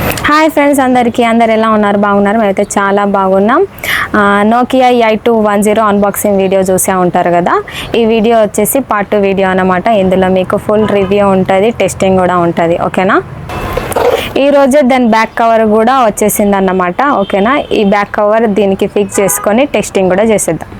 Hi friends, అందరు ఎలా ఉన్నారు? బాగున్నారు? మేమైతే చాలా బాగున్నాం. నోకియా i210 అన్బాక్సింగ్ వీడియో చూసే ఉంటారు కదా. ఈ వీడియో వచ్చేసి పార్ట్ 2 వీడియో అన్నమాట. ఇందులో మీకు ఫుల్ రివ్యూ ఉంటుంది, టెస్టింగ్ కూడా ఉంటుంది. ఓకేనా? ఈరోజే దాని బ్యాక్ కవర్ కూడా వచ్చేసింది అన్నమాట. ఓకేనా? ఈ బ్యాక్ కవర్ దీనికి ఫిక్స్ చేసుకొని టెస్టింగ్ కూడా చేసేద్దాం.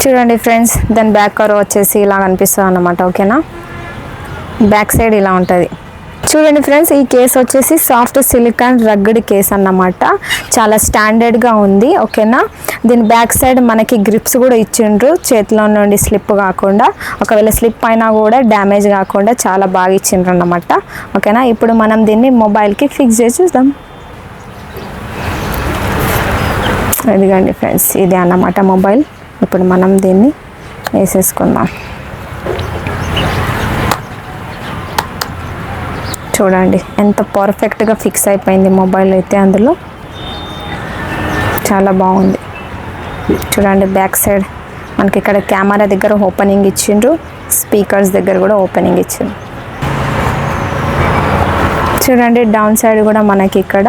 చూడండి ఫ్రెండ్స్, దాని బ్యాక్ కవర్ వచ్చేసి ఇలా కనిపిస్తుంది అన్నమాట. ఓకేనా? బ్యాక్ సైడ్ ఇలా ఉంటుంది. చూడండి ఫ్రెండ్స్, ఈ కేస్ వచ్చేసి సాఫ్ట్ సిలికాన్ రగ్గడ్ కేస్ అన్నమాట. చాలా స్టాండర్డ్గా ఉంది. ఓకేనా? దీని బ్యాక్ సైడ్ మనకి గ్రిప్స్ కూడా ఇచ్చిండ్రు, చేతిలో నుండి స్లిప్ కాకుండా. ఒకవేళ స్లిప్ అయినా కూడా డ్యామేజ్ కాకుండా చాలా బాగా ఇచ్చిండ్రు అన్నమాట. ఓకేనా? ఇప్పుడు మనం దీన్ని మొబైల్కి ఫిక్స్ చేసి చూద్దాం. ఇదిగండి ఫ్రెండ్స్, ఇదే అన్నమాట మొబైల్. ఇప్పుడు మనం దీన్ని వేసేసుకుందాం. చూడండి ఎంత పర్ఫెక్ట్గా ఫిక్స్ అయిపోయింది మొబైల్ అయితే. అందులో చాలా బాగుంది. చూడండి బ్యాక్ సైడ్ మనకి ఇక్కడ కెమెరా దగ్గర ఓపెనింగ్ ఇచ్చిండ్రు, స్పీకర్స్ దగ్గర కూడా ఓపెనింగ్ ఇచ్చిండ్రు. చూడండి డౌన్ సైడ్ కూడా మనకి ఇక్కడ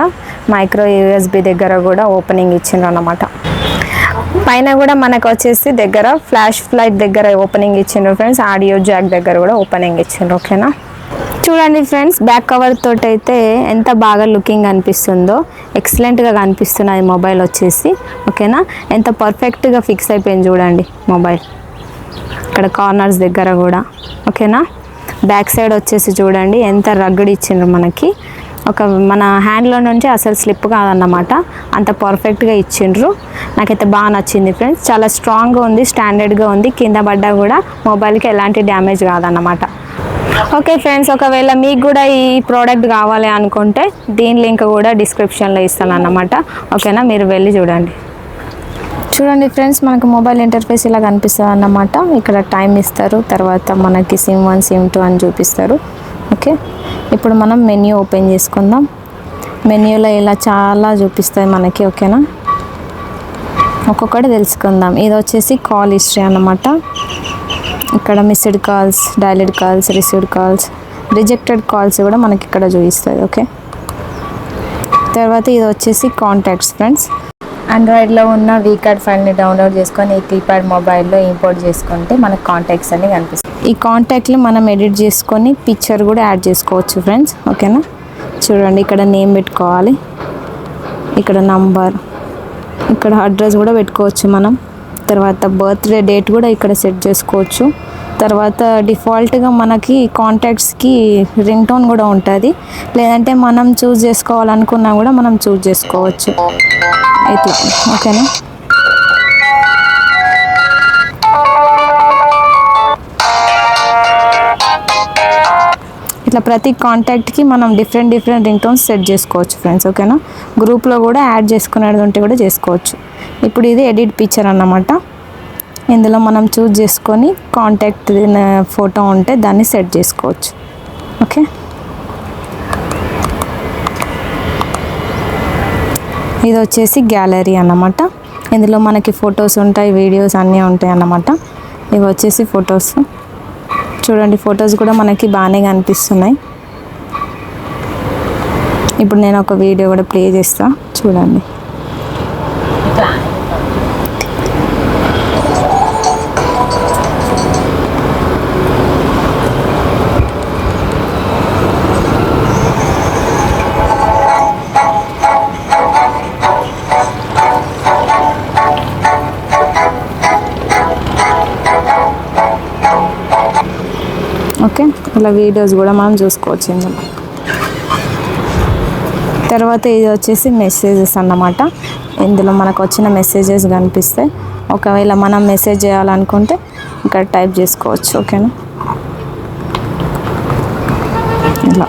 మైక్రో USB దగ్గర కూడా ఓపెనింగ్ ఇచ్చిండ్రు అన్నమాట. పైన కూడా మనకు వచ్చేసి దగ్గర ఫ్లాష్ లైట్ దగ్గర ఓపెనింగ్ ఇచ్చిండ్రు ఫ్రెండ్స్. ఆడియో జాక్ దగ్గర కూడా ఓపెనింగ్ ఇచ్చిండ్రు. ఓకేనా? చూడండి ఫ్రెండ్స్, బ్యాక్ కవర్ తోటి అయితే ఎంత బాగా లుకింగ్ అనిపిస్తుందో, ఎక్సలెంట్గా కనిపిస్తున్నది మొబైల్ వచ్చేసి. ఓకేనా? ఎంత పర్ఫెక్ట్గా ఫిక్స్ అయిపోయింది చూడండి మొబైల్, ఇక్కడ కార్నర్స్ దగ్గర కూడా. ఓకేనా? బ్యాక్ సైడ్ వచ్చేసి చూడండి ఎంత రగ్గడ్ ఇచ్చిండ్రు మనకి. మన హ్యాండ్లో నుంచి అసలు స్లిప్ కాదన్నమాట, అంత పర్ఫెక్ట్గా ఇచ్చిండ్రు. నాకైతే బాగా నచ్చింది ఫ్రెండ్స్. చాలా స్ట్రాంగ్గా ఉంది, స్టాండర్డ్గా ఉంది. కింద పడ్డా కూడా మొబైల్కి ఎలాంటి డ్యామేజ్ కాదన్నమాట. ఓకే ఫ్రెండ్స్, ఒకవేళ మీకు కూడా ఈ ప్రోడక్ట్ కావాలి అనుకుంటే దీని లింక్ కూడా డిస్క్రిప్షన్లో ఇస్తాను అన్నమాట. ఓకేనా? మీరు వెళ్ళి చూడండి. చూడండి ఫ్రెండ్స్, మనకు మొబైల్ ఇంటర్ఫేస్ ఇలా కనిపిస్తుంది అన్నమాట. ఇక్కడ టైం ఇస్తారు, తర్వాత మనకి సిమ్ 1 సిమ్ 2 అని చూపిస్తారు. ఓకే, ఇప్పుడు మనం మెన్యూ ఓపెన్ చేసుకుందాం. మెన్యూలో ఇలా చాలా చూపిస్తాయి మనకి. ఓకేనా? ఒక్కొక్కటి తెలుసుకుందాం. ఇది వచ్చేసి కాల్ హిస్టరీ అన్నమాట. ఇక్కడ missed calls, dialled calls, received calls, rejected calls కూడా మనకి ఇక్కడ చూపిస్తుంది. ఓకే, తర్వాత ఇది వచ్చేసి కాంటాక్ట్స్ ఫ్రెండ్స్. ఆండ్రాయిడ్లో ఉన్న వీకార్డ్ ఫైల్ని డౌన్లోడ్ చేసుకొని ఈ కీప్యాడ్ మొబైల్లో ఇంపోర్ట్ చేసుకుంటే మనకు కాంటాక్ట్స్ అన్నీ కనిపిస్తాయి. ఈ కాంటాక్ట్లు మనం ఎడిట్ చేసుకొని పిక్చర్ కూడా యాడ్ చేసుకోవచ్చు ఫ్రెండ్స్. ఓకేనా? చూడండి ఇక్కడ నేమ్ పెట్టుకోవాలి, ఇక్కడ నంబర్, ఇక్కడ అడ్రస్ కూడా పెట్టుకోవచ్చు మనం. తర్వాత బర్త్డే డేట్ కూడా ఇక్కడ సెట్ చేసుకోవచ్చు. తర్వాత డిఫాల్ట్గా మనకి కాంటాక్ట్స్కి రింగ్ టోన్ కూడా ఉంటుంది, లేదంటే మనం చూస్ చేసుకోవాలనుకున్నా కూడా మనం చూస్ చేసుకోవచ్చు ఇట్లా. ఓకేనా? ఇట్లా ప్రతి కాంటాక్ట్కి మనం డిఫరెంట్ రింగ్ టోన్స్ సెట్ చేసుకోవచ్చు ఫ్రెండ్స్. ఓకేనా? గ్రూప్లో కూడా యాడ్ చేసుకునేది ఉంటే కూడా చేసుకోవచ్చు. ఇప్పుడు ఇది ఎడిట్ పిక్చర్ అన్నమాట. ఇందులో మనం చూస్ చేసుకొని కాంటాక్ట్ ఫోటో ఉంటే దాన్ని సెట్ చేసుకోవచ్చు. ఓకే, ఇది వచ్చేసి గ్యాలరీ అన్నమాట. ఇందులో మనకి ఫొటోస్ ఉంటాయి, వీడియోస్ అన్నీ ఉంటాయి అన్నమాట. ఇవి వచ్చేసి ఫొటోస్. చూడండి ఫొటోస్ కూడా మనకి బాగానే కనిపిస్తున్నాయి. ఇప్పుడు నేను ఒక వీడియో కూడా ప్లే చేస్తా, చూడండి. ఓకే, ఇలా వీడియోస్ కూడా మనం చూసుకోవచ్చు ఇందులో. తర్వాత ఇది వచ్చేసి మెసేజెస్ అన్నమాట. ఇందులో మనకు వచ్చిన మెసేజెస్ కనిపిస్తాయి. ఒకవేళ మనం మెసేజ్ చేయాలనుకుంటే ఇక్కడ టైప్ చేసుకోవచ్చు. ఓకేనా? ఇలా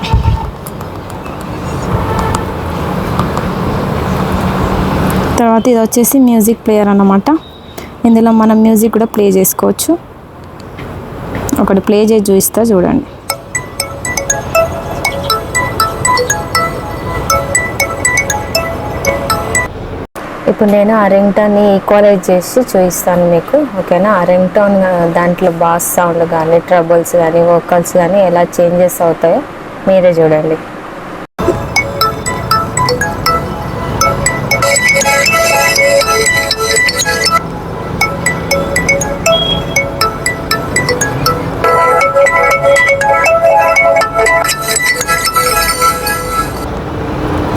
తర్వాత ఇది వచ్చేసి మ్యూజిక్ ప్లేయర్ అన్నమాట. ఇందులో మనం మ్యూజిక్ కూడా ప్లే చేసుకోవచ్చు. ఒకటి ప్లే చేసి చూపిస్తా చూడండి. ఇప్పుడు నేను ఆ రింగ్ టోన్ని ఈక్వలైజ్ చేసి చూపిస్తాను మీకు, ఓకేనా. ఆ రింగ్ టోన్ దాంట్లో బాస్ సౌండ్ కానీ, ట్రబుల్స్ కానీ, వోకల్స్ కానీ ఎలా చేంజెస్ అవుతాయో మీరే చూడండి.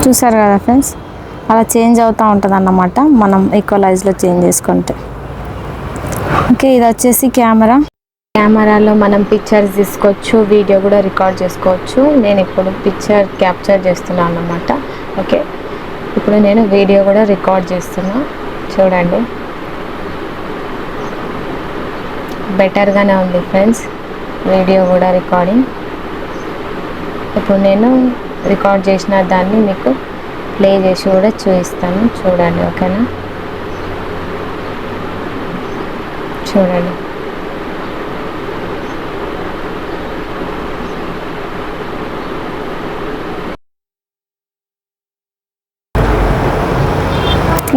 చూసారు కదా ఫ్రెండ్స్, అలా చేంజ్ అవుతూ ఉంటుంది అన్నమాట మనం ఈక్వలైజ్లో చేంజ్ చేసుకుంటే. ఓకే, ఇది వచ్చేసి కెమెరాలో మనం పిక్చర్స్ తీసుకోవచ్చు, వీడియో కూడా రికార్డ్ చేసుకోవచ్చు. నేను ఇప్పుడు పిక్చర్ క్యాప్చర్ చేస్తున్నాను అన్నమాట. ఓకే, ఇప్పుడు నేను వీడియో కూడా రికార్డ్ చేస్తున్నా చూడండి. బెటర్గానే ఉంది ఫ్రెండ్స్ వీడియో కూడా రికార్డింగ్. ఇప్పుడు నేను రికార్డ్ చేసిన దాన్ని మీకు ప్లే చేసి కూడా చూపిస్తాను చూడండి, ఓకేనా. చూడండి,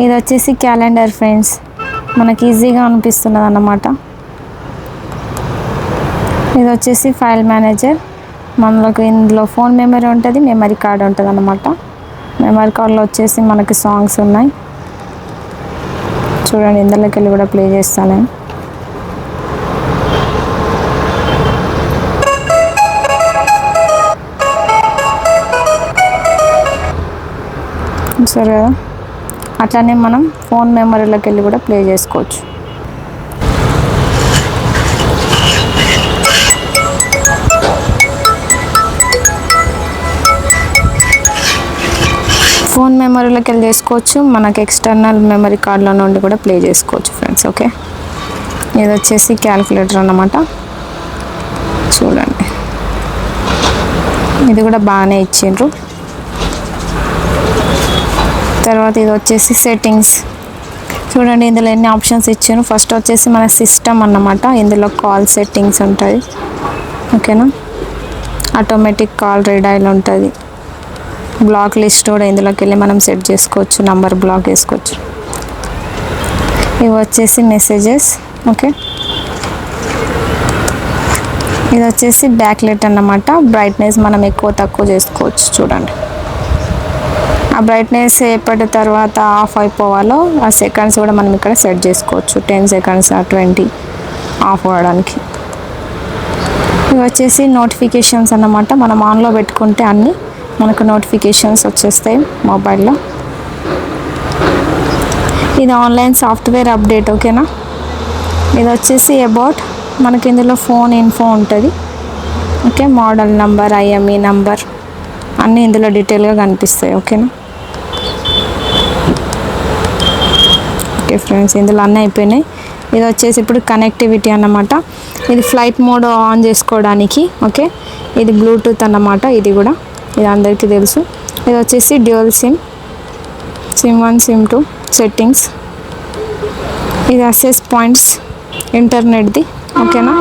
ఇది వచ్చేసి క్యాలెండర్ ఫ్రెండ్స్, మనకి ఈజీగా అనిపిస్తున్నది అన్నమాట. ఇది వచ్చేసి ఫైల్ మేనేజర్, మనలోకి ఇందులో ఫోన్ మెమరీ ఉంటుంది, మెమరీ కార్డ్ ఉంటుంది అన్నమాట. మెమరీ కార్డ్లో వచ్చేసి మనకి సాంగ్స్ ఉన్నాయి చూడండి. ఇందులోకి వెళ్ళి కూడా ప్లే చేస్తాను నేను. సరే కదా, అట్లానే మనం ఫోన్ మెమరీలోకి వెళ్ళి కూడా ప్లే చేసుకోవచ్చు. ఫోన్ మెమరీలోకి వెళ్ళి చేసుకోవచ్చు, మనకి ఎక్స్టర్నల్ మెమరీ కార్డులో నుండి కూడా ప్లే చేసుకోవచ్చు ఫ్రెండ్స్. ఓకే, ఇది వచ్చేసి క్యాలిక్యులేటర్ అన్నమాట. చూడండి, ఇది కూడా బాగానే ఇచ్చిండ్రు. తర్వాత ఇది వచ్చేసి సెట్టింగ్స్ చూడండి, ఇందులో ఎన్ని ఆప్షన్స్ ఇచ్చాను. ఫస్ట్ వచ్చేసి మన సిస్టమ్ అన్నమాట, ఇందులో కాల్ సెట్టింగ్స్ ఉంటుంది, ఓకేనా. ఆటోమేటిక్ కాల్ రీడైల్ ఉంటుంది. బ్లాక్ లిస్ట్ కూడా ఇందులోకి వెళ్ళి మనం సెట్ చేసుకోవచ్చు, నంబర్ బ్లాక్ చేసుకోవచ్చు. ఇవి వచ్చేసి మెసేజెస్, ఓకే. ఇది వచ్చేసి బ్యాక్ లైట్ అన్నమాట. బ్రైట్నెస్ మనం ఎక్కువ తక్కువ చేసుకోవచ్చు చూడండి. ఆ బ్రైట్నెస్ ఎప్పటి తర్వాత ఆఫ్ అయిపోవాలో ఆ సెకండ్స్ కూడా మనం ఇక్కడ సెట్ చేసుకోవచ్చు. 10 సెకండ్స్ 20 ఆఫ్ అవ్వడానికి. ఇవి వచ్చేసి నోటిఫికేషన్స్ అన్నమాట. మనం ఆన్లో పెట్టుకుంటే అన్నీ మనకు నోటిఫికేషన్స్ వచ్చేస్తాయి మొబైల్లో. ఇది ఆన్లైన్ సాఫ్ట్వేర్ అప్డేట్, ఓకేనా. ఇది వచ్చేసి అబౌట్, మనకి ఇందులో ఫోన్ ఇన్ఫో ఉంటుంది, okay. Model number, IME number అన్నీ ఇందులో డీటెయిల్గా కనిపిస్తాయి, ఓకేనా. ఓకే ఫ్రెండ్స్, ఇందులో అన్నీ అయిపోయినాయి. ఇది వచ్చేసి ఇప్పుడు కనెక్టివిటీ అన్నమాట. ఇది ఫ్లైట్ మోడ్ ఆన్ చేసుకోవడానికి, ఓకే. ఇది బ్లూటూత్ అన్నమాట, ఇది కూడా ఇది అందరికీ తెలుసు. ఇది వచ్చేసి డ్యూయల్ సిమ్ 1 SIM 2 సెట్టింగ్స్. ఇది అసెస్ పాయింట్స్ ఇంటర్నెట్ది, ఓకేనా.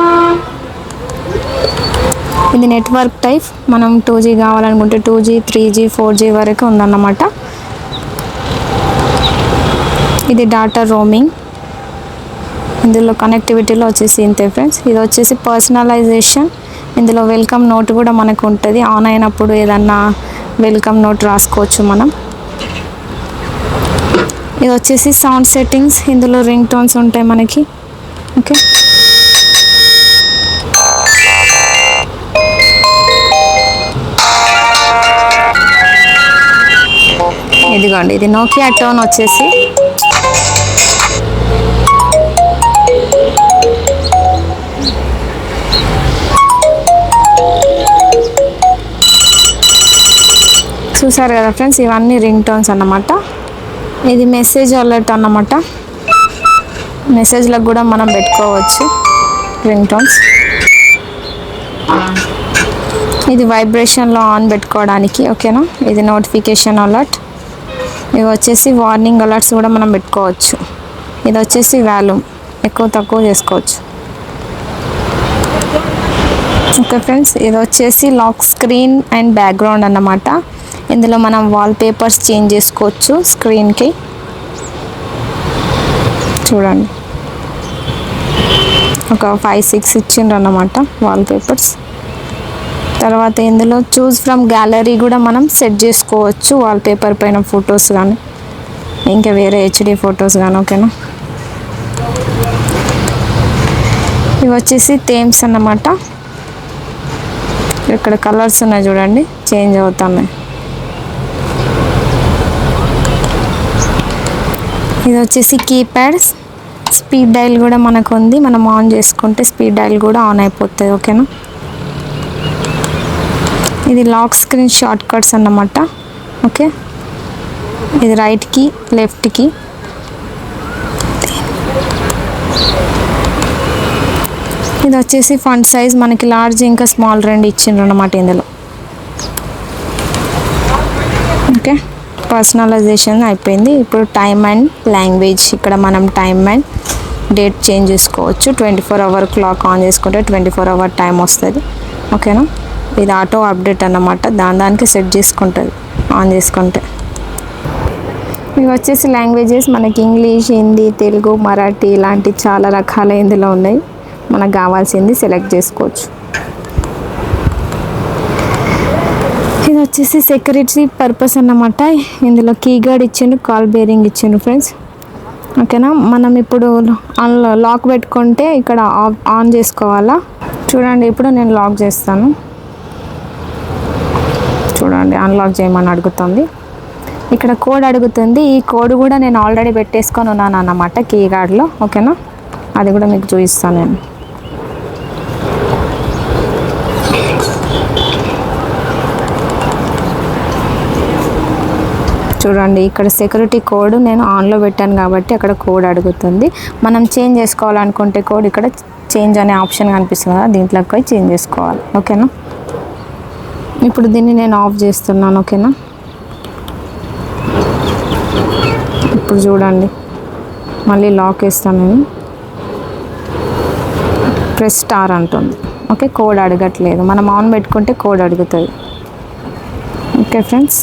ఇది నెట్వర్క్ టైప్, మనం 2G కావాలనుకుంటే 2G 3G 4G వరకు ఉందన్నమాట. ఇది డాటా రోమింగ్, ఇందులో కనెక్టివిటీలో వచ్చేసి ఇంతే ఫ్రెండ్స్. ఇది వచ్చేసి పర్సనలైజేషన్, ఇందులో వెల్కమ్ నోట్ కూడా మనకు ఉంటుంది. ఆన్ అయినప్పుడు ఏదన్నా వెల్కమ్ నోట్ రాసుకోవచ్చు మనం. ఇది వచ్చేసి సౌండ్ సెట్టింగ్స్, ఇందులో రింగ్ టోన్స్ ఉంటాయి మనకి, ఓకే. ఇదిగోండి, ఇది నోకియా టోన్ వచ్చేసి చూసారు కదా ఫ్రెండ్స్, ఇవన్నీ రింగ్ టోన్స్ అన్నమాట. ఇది మెసేజ్ అలర్ట్ అన్నమాట, మెసేజ్లకు కూడా మనం పెట్టుకోవచ్చు రింగ్ టోన్స్. ఇది వైబ్రేషన్లో ఆన్ పెట్టుకోవడానికి, ఓకేనా. ఇది నోటిఫికేషన్ అలర్ట్, ఇవి వచ్చేసి వార్నింగ్ అలర్ట్స్ కూడా మనం పెట్టుకోవచ్చు. ఇది వచ్చేసి వాల్యూమ్ ఎక్కువ తక్కువ చేసుకోవచ్చు. ఓకే ఫ్రెండ్స్, ఇది వచ్చేసి లాక్ స్క్రీన్ అండ్ బ్యాక్గ్రౌండ్ అన్నమాట. ఇందులో మనం వాల్ పేపర్స్ చేంజ్ చేసుకోవచ్చు స్క్రీన్కి. చూడండి, ఒక 5-6 ఇచ్చిండ్రు అన్నమాట వాల్ పేపర్స్. తర్వాత ఇందులో చూస్ ఫ్రమ్ గ్యాలరీ కూడా మనం సెట్ చేసుకోవచ్చు వాల్ పేపర్ పైన ఫొటోస్ కానీ ఇంకా వేరే హెచ్డి ఫొటోస్ కానీ. ఓకేనా, ఇవి వచ్చేసి థీమ్స్ అన్నమాట. ఇక్కడ కలర్స్ ఉన్నాయి చూడండి, చేంజ్ అవుతున్నాయి. ఇది వచ్చేసి కీప్యాడ్. స్పీడ్ డైల్ కూడా మనకు ఉంది, మనం ఆన్ చేసుకుంటే స్పీడ్ డైల్ కూడా ఆన్ అయిపోతుంది. ఓకేనా, ఇది లాక్ స్క్రీన్ షార్ట్ కట్స్ అన్నమాట. ఓకే, ఇది రైట్కి లెఫ్ట్కి. ఇది వచ్చేసి ఫంట్ సైజ్ మనకి లార్జ్ ఇంకా స్మాల్ రెండు ఇచ్చిండ్రు అన్నమాట ఇందులో. ఓకే, పర్సనలైజేషన్ అయిపోయింది. ఇప్పుడు టైమ్ అండ్ లాంగ్వేజ్. ఇక్కడ మనం టైమ్ అండ్ డేట్ చేంజ్ చేసుకోవచ్చు. 24 అవర్ క్లాక్ ఆన్ చేసుకుంటే 24 అవర్ టైం వస్తుంది. ఓకేనా, ఇది ఆటో అప్డేట్ అన్నమాట, దానికి సెట్ చేసుకుంటుంది ఆన్ చేసుకుంటే. ఇవి వచ్చేసి లాంగ్వేజెస్ మనకి ఇంగ్లీష్, హిందీ, తెలుగు, మరాఠీ ఇలాంటి చాలా రకాల ఇందులో ఉన్నాయి. మనకు కావాల్సింది సెలెక్ట్ చేసుకోవచ్చు. ఇది వచ్చేసి సెక్యూరిటీ పర్పస్ అన్నమాట. ఇందులో కీ గార్డ్ ఇచ్చిండు, కాల్ బేరింగ్ ఇచ్చిండు ఫ్రెండ్స్. ఓకేనా, మనం ఇప్పుడు లాక్ పెట్టుకుంటే ఇక్కడ ఆన్ చేసుకోవాలా. చూడండి, ఇప్పుడు నేను లాక్ చేస్తాను. చూడండి, అన్లాక్ చేయమని అడుగుతుంది. ఇక్కడ కోడ్ అడుగుతుంది. ఈ కోడ్ కూడా నేను ఆల్రెడీ పెట్టేసుకొని ఉన్నాను అన్నమాట కీ గార్డ్లో. ఓకేనా, అది కూడా మీకు చూపిస్తాను నేను. చూడండి, ఇక్కడ సెక్యూరిటీ కోడ్ నేను ఆన్లో పెట్టాను కాబట్టి అక్కడ కోడ్ అడుగుతుంది. మనం చేంజ్ చేసుకోవాలనుకుంటే కోడ్ ఇక్కడ చేంజ్ అనే ఆప్షన్ కనిపిస్తుంది కదా, దీంట్లోకి పోయి చేంజ్ చేసుకోవాలి. ఓకేనా, ఇప్పుడు దీన్ని నేను ఆఫ్ చేస్తున్నాను. ఓకేనా, ఇప్పుడు చూడండి మళ్ళీ లాక్ వేస్తాను నేను. ప్రెస్ స్టార్ అంటుంది. ఓకే, కోడ్ అడగట్లేదు. మనం ఆన్ పెట్టుకుంటే కోడ్ అడుగుతుంది. ఓకే ఫ్రెండ్స్,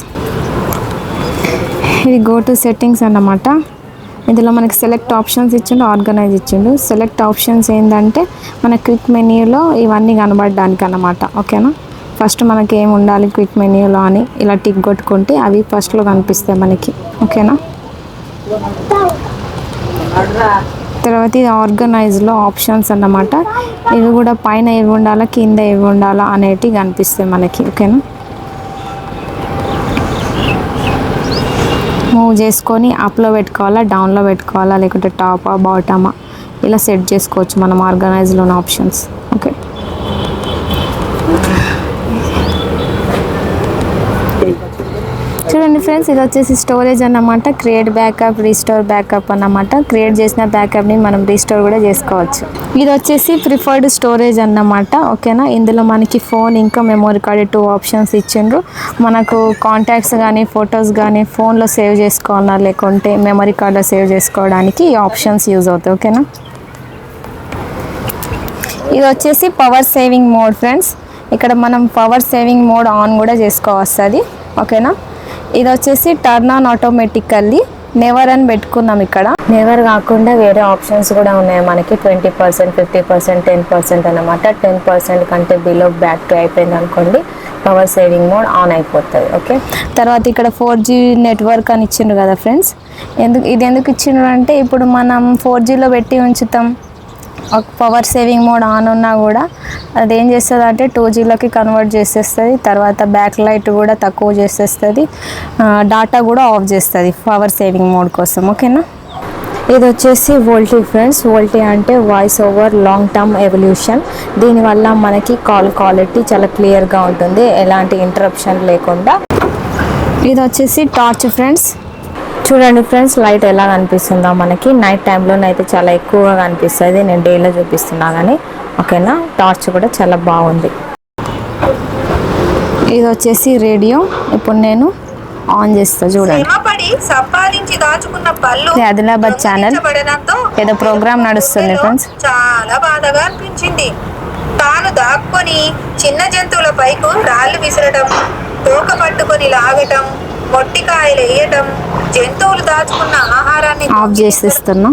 ఇది గో టు సెట్టింగ్స్ అన్నమాట. ఇందులో మనకి సెలెక్ట్ ఆప్షన్స్ ఇచ్చిండు, ఆర్గనైజ్ ఇచ్చిండు. సెలెక్ట్ ఆప్షన్స్ ఏంటంటే మన క్విక్ మెన్యూలో ఇవన్నీ కనబడడానికి అన్నమాట. ఓకేనా, ఫస్ట్ మనకి ఏమి ఉండాలి క్విక్ మెన్యూలో అని ఇలా టిక్ కొట్టుకుంటే అవి ఫస్ట్లో కనిపిస్తాయి మనకి. ఓకేనా, తర్వాత ఇది ఆర్గనైజ్లో ఆప్షన్స్ అన్నమాట. ఇవి కూడా పైన ఏవి ఉండాలా కింద ఏవి ఉండాలా అనేటివి కనిపిస్తాయి మనకి. ఓకేనా, మూవ్ చేసుకొని అప్లో పెట్టుకోవాలా, డౌన్లో పెట్టుకోవాలా, లేకుంటే టాపా బాటమా ఇలా సెట్ చేసుకోవచ్చు మనం ఆర్గనైజ్లోని ఆప్షన్స్. ఓకే, చూడండి ఫ్రెండ్స్, ఇది వచ్చేసి స్టోరేజ్ అన్నమాట. క్రియేట్ బ్యాకప్, రీస్టోర్ బ్యాకప్ అన్నమాట. క్రియేట్ చేసిన బ్యాకప్ని మనం రీస్టోర్ కూడా చేసుకోవచ్చు. ఇది వచ్చేసి ప్రిఫర్డ్ స్టోరేజ్ అన్నమాట. ఓకేనా, ఇందులో మనకి ఫోన్ ఇంకా మెమొరీ కార్డ్ 2 ఆప్షన్స్ ఇచ్చిండ్రు. మనకు కాంటాక్ట్స్ కానీ ఫొటోస్ కానీ ఫోన్లో సేవ్ చేసుకోవాలా లేకుంటే మెమొరీ కార్డ్లో సేవ్ చేసుకోవడానికి ఈ ఆప్షన్స్ యూజ్ అవుతాయి. ఓకేనా, ఇది వచ్చేసి పవర్ సేవింగ్ మోడ్ ఫ్రెండ్స్. ఇక్కడ మనం పవర్ సేవింగ్ మోడ్ ఆన్ కూడా చేసుకోవస్తుంది. ఓకేనా, ఇది వచ్చేసి టర్న్ ఆన్ ఆటోమేటికల్లీ. నెవర్ అని పెట్టుకున్నాం. ఇక్కడ నెవర్ కాకుండా వేరే ఆప్షన్స్ కూడా ఉన్నాయి మనకి. 20%, 50%, 10% అన్నమాట. 10% కంటే బిలో బ్యాటరీ అయిపోయింది అనుకోండి, పవర్ సేవింగ్ మోడ్ ఆన్ అయిపోతుంది. ఓకే, తర్వాత ఇక్కడ 4G నెట్వర్క్ అని ఇచ్చిండ్రు కదా ఫ్రెండ్స్. ఎందుకు ఇచ్చిండ్రు అంటే ఇప్పుడు మనం 4Gలో పెట్టి ఉంచుతాం, పవర్ సేవింగ్ మోడ్ ఆన్ ఉన్నా కూడా అదేం చేస్తుంది అంటే 2Gలోకి కన్వర్ట్ చేసేస్తుంది. తర్వాత బ్యాక్ లైట్ కూడా తక్కువ చేసేస్తుంది, డాటా కూడా ఆఫ్ చేస్తుంది పవర్ సేవింగ్ మోడ్ కోసం. ఓకేనా, ఇది వచ్చేసి వోల్టీ ఫ్రెండ్స్. వోల్టీ అంటే voice over long term evolution. దీనివల్ల మనకి కాల్ క్వాలిటీ చాలా క్లియర్గా ఉంటుంది, ఎలాంటి ఇంటరప్షన్ లేకుండా. ఇది వచ్చేసి టార్చ్ ఫ్రెండ్స్. చూడండి ఫ్రెండ్స్, లైట్ ఎలా కనిపిస్తుందో మనకి. నైట్ టైంలోనైతే చాలా ఎక్కువగా కనిపిస్తుంది, నేను డేలో చూపిస్తున్నా కానీ. ఓకేనా, టార్చ్ కూడా చాలా బాగుంది. ఇది వచ్చేసి రేడియో. ఇప్పుడు నేను ఆన్ చేస్తా చూడండి. సంపాదించి దాచుకున్న పళ్ళు ఆదిలాబాద్ ఛానల్ ఏదో ప్రోగ్రామ్ నడుస్తుంది ఫ్రెండ్స్. చాలా బాధగా అనిపించింది. తాను దాక్కొని చిన్న జంతువుల పైకు రాళ్లు విసరటం, తోక పట్టుకొని లాగటం, మొట్టికాయలు వేయటం, జంతువులు దాచుకున్న ఆహారాన్ని ఆఫ్ చేసిస్తున్నా.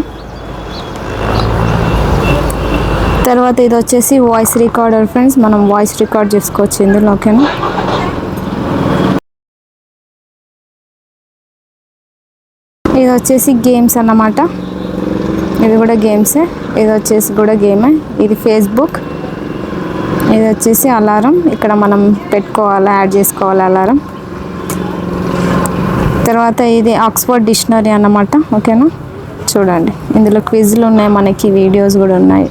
తర్వాత ఇది వచ్చేసి వాయిస్ రికార్డర్ ఫ్రెండ్స్. మనం వాయిస్ రికార్డ్ చేసుకోవచ్చు ఇందులో. ఓకేనా, ఇది వచ్చేసి గేమ్స్ అన్నమాట. ఇది కూడా గేమ్సే. ఇది వచ్చేసి కూడా గేమే. ఇది ఫేస్బుక్. ఇది వచ్చేసి అలారం. ఇక్కడ మనం పెట్టుకోవాలి, యాడ్ చేసుకోవాలి అలారం. తర్వాత ఇది ఆక్స్ఫర్డ్ డిక్షనరీ అన్నమాట. ఓకేనా, చూడండి ఇందులో క్విజ్లు ఉన్నాయి, మనకి వీడియోస్ కూడా ఉన్నాయి,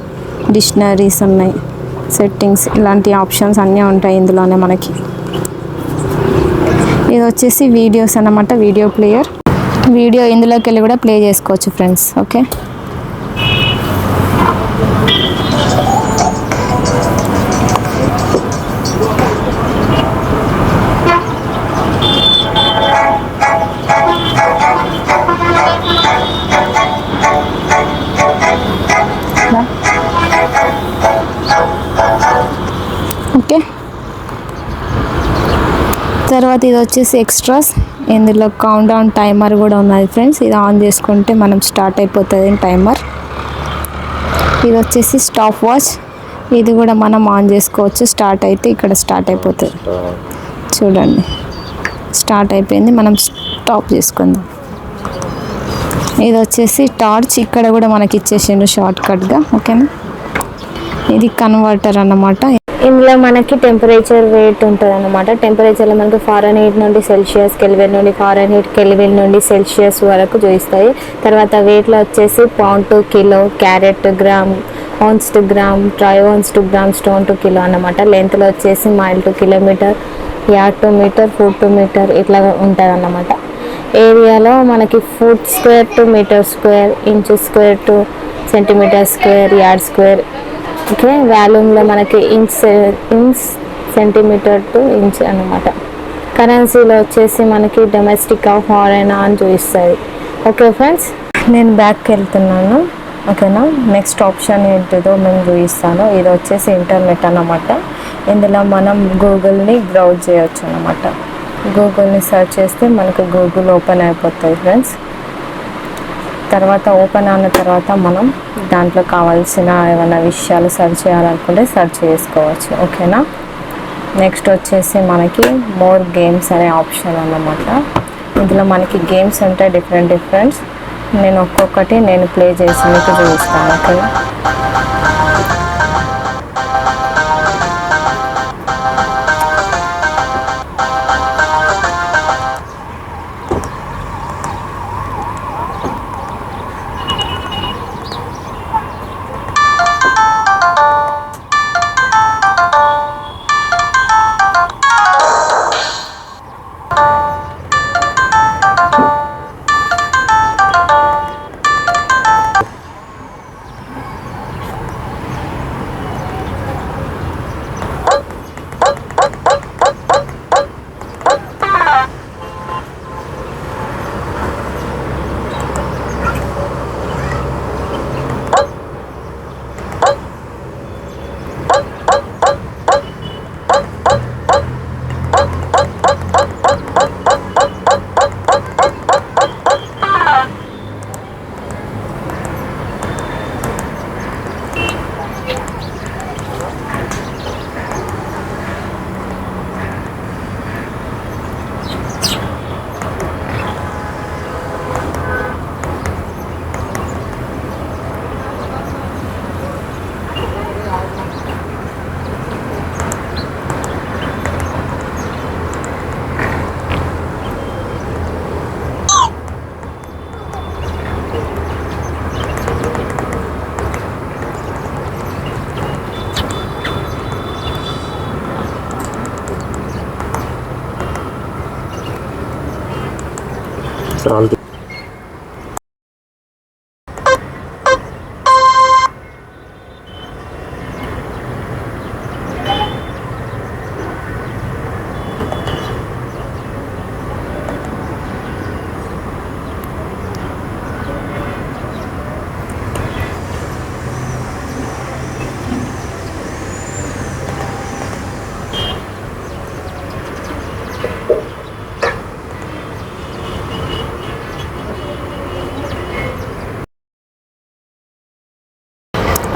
డిక్షనరీస్ ఉన్నాయి, సెట్టింగ్స్, ఇలాంటి ఆప్షన్స్ అన్నీ ఉంటాయి ఇందులోనే మనకి. ఇది వచ్చేసి వీడియోస్ అన్నమాట, వీడియో ప్లేయర్. వీడియో ఇందులోకి వెళ్ళి కూడా ప్లే చేసుకోవచ్చు ఫ్రెండ్స్. Okay, okay. తర్వాత ఇది వచ్చేసి ఎక్స్ట్రాస్. ఇందులో కౌంట్ డౌన్ టైమర్ కూడా ఉన్నది ఫ్రెండ్స్. ఇది ఆన్ చేసుకుంటే మనం స్టార్ట్ అయిపోతుంది టైమర్. ఇది వచ్చేసి స్టాప్ వాచ్. ఇది కూడా మనం ఆన్ చేసుకోవచ్చు. స్టార్ట్ అయితే ఇక్కడ స్టార్ట్ అయిపోతుంది. చూడండి స్టార్ట్ అయిపోయింది. మనం స్టాప్ చేసుకుందాం. ఇది వచ్చేసి టార్చ్. ఇక్కడ కూడా మనకి ఇచ్చేసిండు షార్ట్ కట్గా. ఓకేనా, ఇది కన్వర్టర్ అన్నమాట. ఇందులో మనకి టెంపరేచర్ వెయిట్ ఉంటుంది అన్నమాట. టెంపరేచర్లో మనకి ఫారెన్హీట్ నుండి సెల్సియస్, కెల్విన్ నుండి ఫారెన్హీట్, కెల్విన్ నుండి సెల్సియస్ వరకు చూపిస్తాయి. తర్వాత వెయిట్లో వచ్చేసి pound to kilo, carat gram, ounce to gram, troy ounce to gram, stone to kilo అన్నమాట. లెంత్లో వచ్చేసి mile to kilometre, yard to metre, foot to metre ఇట్లా ఉంటుంది అన్నమాట. ఏరియాలో మనకి foot square to metre square, inch square to centimetre square, yard square. Okay, వాల్యూమ్లో మనకి ఇంచ్ సెంటీమీటర్ టు ఇంచ్ అన్నమాట. కరెన్సీలో వచ్చేసి మనకి డొమెస్టిక్ ఫారెన్ అని చూపిస్తుంది. ఓకే ఫ్రెండ్స్, నేను బ్యాక్కి వెళ్తున్నాను. ఓకేనా, నెక్స్ట్ ఆప్షన్ ఏంటిదో మేము చూపిస్తాను. ఇది వచ్చేసి ఇంటర్నెట్ అన్నమాట. ఇందులో మనం గూగుల్ని బ్రౌజ్ చేయొచ్చు అన్నమాట. గూగుల్ని సెర్చ్ చేస్తే మనకు గూగుల్ ఓపెన్ అయిపోతుంది ఫ్రెండ్స్. తర్వాత ఓపెన్ అయిన తర్వాత మనం దాంట్లో కావాల్సిన ఏమైనా విషయాలు సెర్చ్ చేయాలనుకుంటే సెర్చ్ చేసుకోవచ్చు. ఓకేనా, నెక్స్ట్ వచ్చేసి మనకి మోర్ గేమ్స్ అనే ఆప్షన్ అన్నమాట. ఇందులో మనకి గేమ్స్ ఉంటాయి డిఫరెంట్. నేను ఒక్కొక్కటి ప్లే చేసి మీకు చూపిస్తాను. ఓకేనా, శాంతి.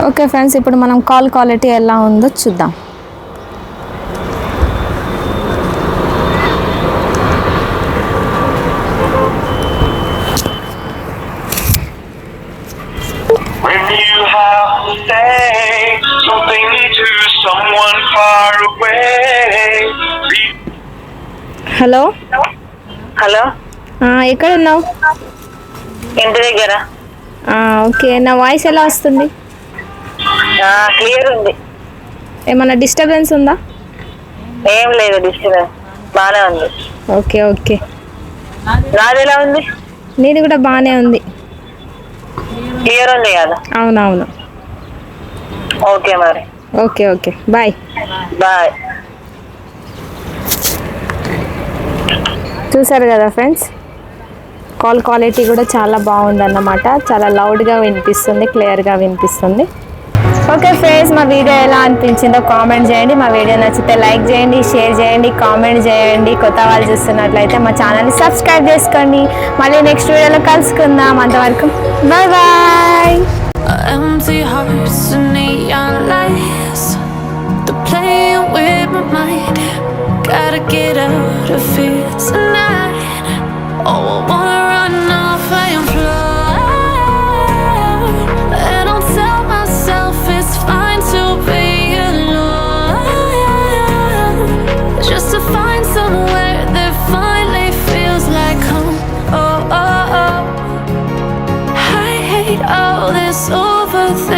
ఓకే ఫ్రెండ్స్, ఇప్పుడు మనం కాల్ క్వాలిటీ ఎలా ఉందో చూద్దాం. When you have to say something to someone far away. Hello, hello, ఎక్కడ ఉన్నావు? ఇంటి దగ్గర. ఓకే, నా వాయిస్ ఎలా వస్తుంది? క్లియర్ ఉంది. ఏమన్నా డిస్టర్బెన్స్ ఉందా? ఏం లేదు, డిస్టర్బెన్స్ బాగానే ఉంది. ఓకే ఓకే, నాది ఎలా ఉంది? నీది కూడా బాగానే ఉంది. క్లియర్ ఉంది కదా? అవునవును. ఓకే మరి. Okay okay, bye bye. చూసారు కదా ఫ్రెండ్స్, కాల్ క్వాలిటీ కూడా చాలా బాగుందన్నమాట. చాలా లౌడ్గా వినిపిస్తుంది, క్లియర్గా వినిపిస్తుంది. ఓకే ఫ్రెండ్స్, మా వీడియో ఎలా అనిపించిందో కామెంట్ చేయండి. మా వీడియో నచ్చితే లైక్ చేయండి, షేర్ చేయండి, కామెంట్ చేయండి. కొత్త వాళ్ళు చూస్తున్నట్లయితే మా ఛానల్ని సబ్స్క్రైబ్ చేసుకోండి. మళ్ళీ నెక్స్ట్ వీడియోలో కలుసుకుందాం. అంతవరకు bye bye. Empty hearts and neon lights, they're playing with my mind. Gotta get out of here tonight. Oh, I wanna run off and fly, and I'll tell myself it's fine to be alone, just to find somewhere that finally feels like home. Oh, oh, oh. I hate all this overthinking.